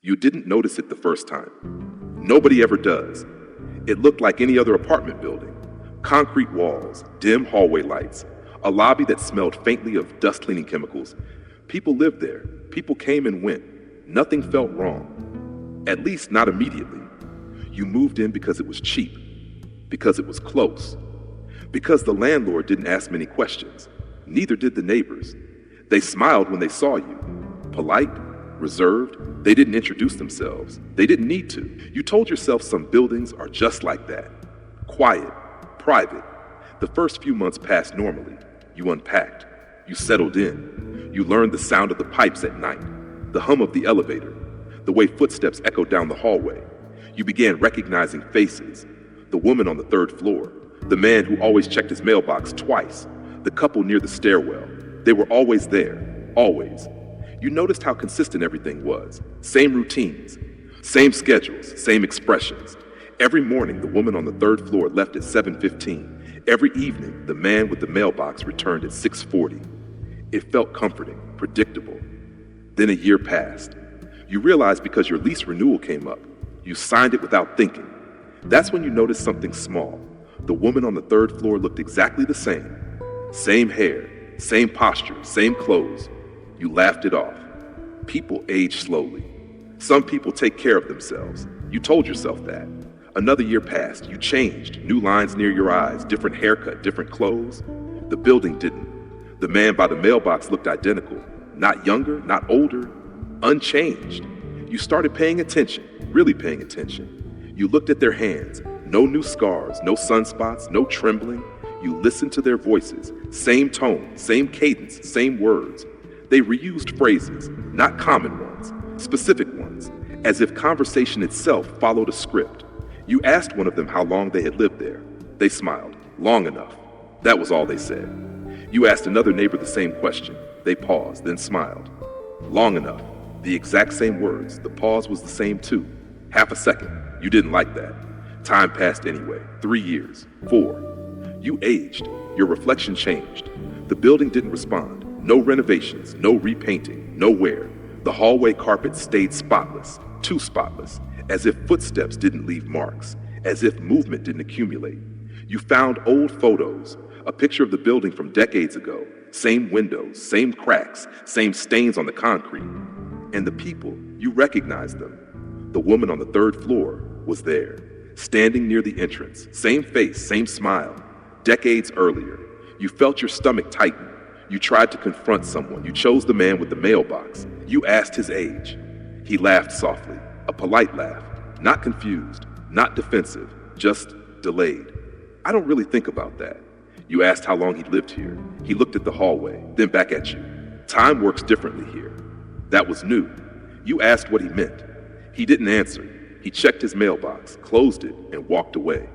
You didn't notice it the first time. Nobody ever does. It looked like any other apartment building. Concrete walls, dim hallway lights, a lobby that smelled faintly of dust cleaning chemicals. People lived there. People came and went. Nothing felt wrong. At least not immediately. You moved in because it was cheap, because it was close, because the landlord didn't ask many questions. Neither did the neighbors. They smiled when they saw you. Polite, reserved. They didn't introduce themselves. They didn't need to. You told yourself some buildings are just like that. Quiet, private. The first few months passed normally. You unpacked. You settled in. You learned the sound of the pipes at night, the hum of the elevator, the way footsteps echoed down the hallway. You began recognizing faces. The woman on the third floor, the man who always checked his mailbox twice, the couple near the stairwell. They were always there, always. You noticed how consistent everything was. Same routines, same schedules, same expressions. Every morning, the woman on the third floor left at 7:15. Every evening, the man with the mailbox returned at 6:40. It felt comforting, predictable. Then a year passed. You realized because your lease renewal came up, you signed it without thinking. That's when you noticed something small. The woman on the third floor looked exactly the same. Same hair, same posture, same clothes. You laughed it off. People age slowly. Some people take care of themselves. You told yourself that. Another year passed. You changed. New lines near your eyes, different haircut, different clothes. The building didn't. The man by the mailbox looked identical. Not younger, not older, unchanged. You started paying attention, really paying attention. You looked at their hands. No new scars, no sunspots, no trembling. You listened to their voices. Same tone, same cadence, same words. They reused phrases, not common ones, specific ones, as if conversation itself followed a script. You asked one of them how long they had lived there. They smiled. Long enough. That was all they said. You asked another neighbor the same question. They paused, then smiled. Long enough. The exact same words. The pause was the same too. Half a second. You didn't like that. Time passed anyway. 3 years. 4. You aged. Your reflection changed. The building didn't respond. No renovations, no repainting, nowhere. The hallway carpet stayed spotless, too spotless, as if footsteps didn't leave marks, as if movement didn't accumulate. You found old photos, a picture of the building from decades ago, same windows, same cracks, same stains on the concrete. And the people, you recognized them. The woman on the third floor was there, standing near the entrance, same face, same smile. Decades earlier, you felt your stomach tighten. You tried to confront someone. You chose the man with the mailbox. You asked his age. He laughed softly, a polite laugh, not confused, not defensive, just delayed. I don't really think about that. You asked how long he'd lived here. He looked at the hallway, then back at you. Time works differently here. That was new. You asked what he meant. He didn't answer. He checked his mailbox, closed it, and walked away.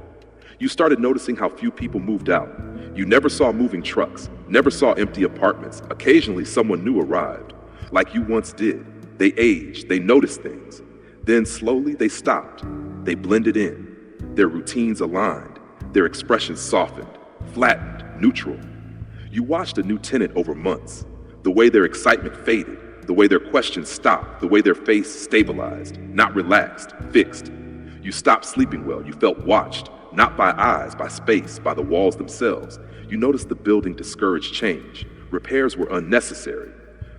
You started noticing how few people moved out. You never saw moving trucks, never saw empty apartments. Occasionally someone new arrived, like you once did. They aged, they noticed things. Then slowly they stopped. They blended in. Their routines aligned. Their expressions softened, flattened, neutral. You watched a new tenant over months. The way their excitement faded, the way their questions stopped, the way their face stabilized, not relaxed, fixed. You stopped sleeping well. You felt watched. Not by eyes, by space, by the walls themselves. You noticed the building discouraged change. Repairs were unnecessary.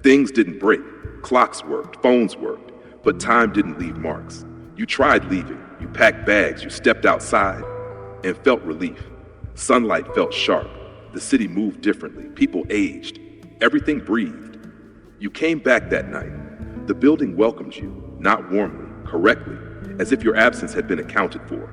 Things didn't break. Clocks worked, phones worked, but time didn't leave marks. You tried leaving. You packed bags, you stepped outside, and felt relief. Sunlight felt sharp. The city moved differently. People aged. Everything breathed. You came back that night. The building welcomed you, not warmly, correctly, as if your absence had been accounted for.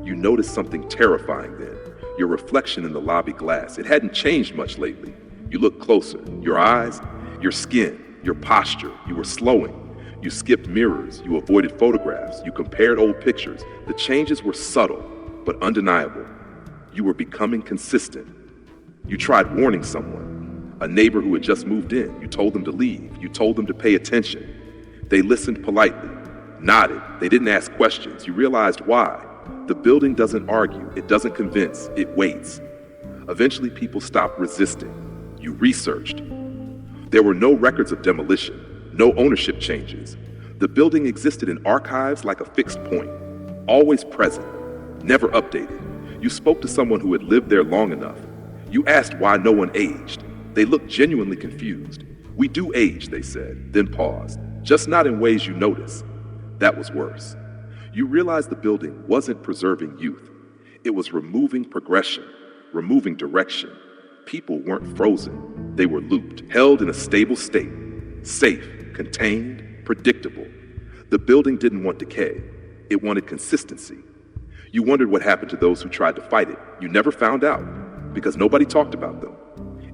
You noticed something terrifying then, your reflection in the lobby glass. It hadn't changed much lately. You looked closer. Your eyes, your skin, your posture. You were slowing. You skipped mirrors. You avoided photographs. You compared old pictures. The changes were subtle, but undeniable. You were becoming consistent. You tried warning someone, a neighbor who had just moved in. You told them to leave. You told them to pay attention. They listened politely, nodded. They didn't ask questions. You realized why. The building doesn't argue, it doesn't convince, it waits. Eventually people stopped resisting. You researched. There were no records of demolition, no ownership changes. The building existed in archives like a fixed point, always present, never updated. You spoke to someone who had lived there long enough. You asked why no one aged. They looked genuinely confused. "We do age," they said, then paused, "just not in ways you notice." That was worse. You realized the building wasn't preserving youth. It was removing progression, removing direction. People weren't frozen. They were looped, held in a stable state, safe, contained, predictable. The building didn't want decay. It wanted consistency. You wondered what happened to those who tried to fight it. You never found out because nobody talked about them.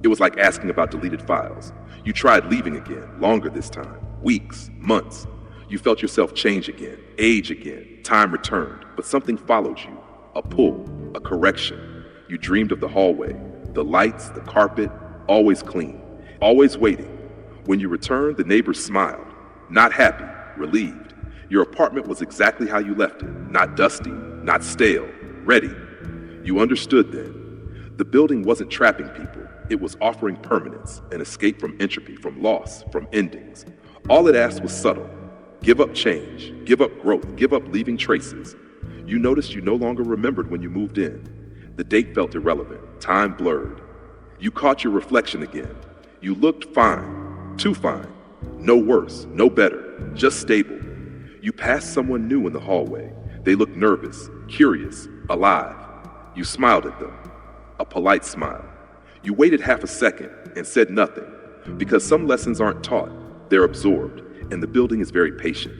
It was like asking about deleted files. You tried leaving again, longer this time, weeks, months. You felt yourself change again, age again, time returned, but something followed you, a pull, a correction. You dreamed of the hallway, the lights, the carpet, always clean, always waiting. When you returned, the neighbors smiled, not happy, relieved. Your apartment was exactly how you left it, not dusty, not stale, ready. You understood then. The building wasn't trapping people. It was offering permanence, an escape from entropy, from loss, from endings. All it asked was subtle. Give up change, give up growth, give up leaving traces. You noticed you no longer remembered when you moved in. The date felt irrelevant, time blurred. You caught your reflection again. You looked fine, too fine. No worse, no better, just stable. You passed someone new in the hallway. They looked nervous, curious, alive. You smiled at them, a polite smile. You waited half a second and said nothing, because some lessons aren't taught, they're absorbed, and the building is very patient.